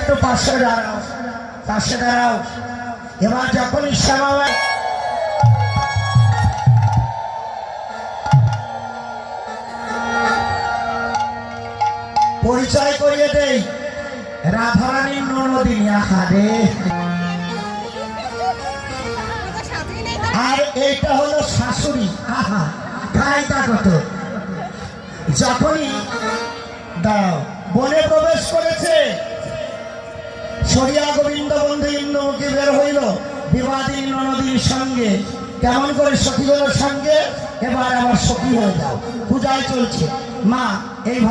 একটু পাশে দাঁড়াও। এবার যখন শ্যামাবাই পরিচয় করিয়ে দেই, রাধারানীর ননদিনী। আহারে, আর এইটা হলো শাশুড়ি। আহা, খাইটা কত। যখনই দাও বনে প্রবেশ করেছে, সরিয়া গোবিন্দ বন্ধু ইন্দ্রমুখী বের হইল বিবাদিনী ননদীর সঙ্গে। কেমন করে সখীগুলোর সঙ্গে? এবার আবার সখী হয়ে যাও, পূজায় চলছে। মা এই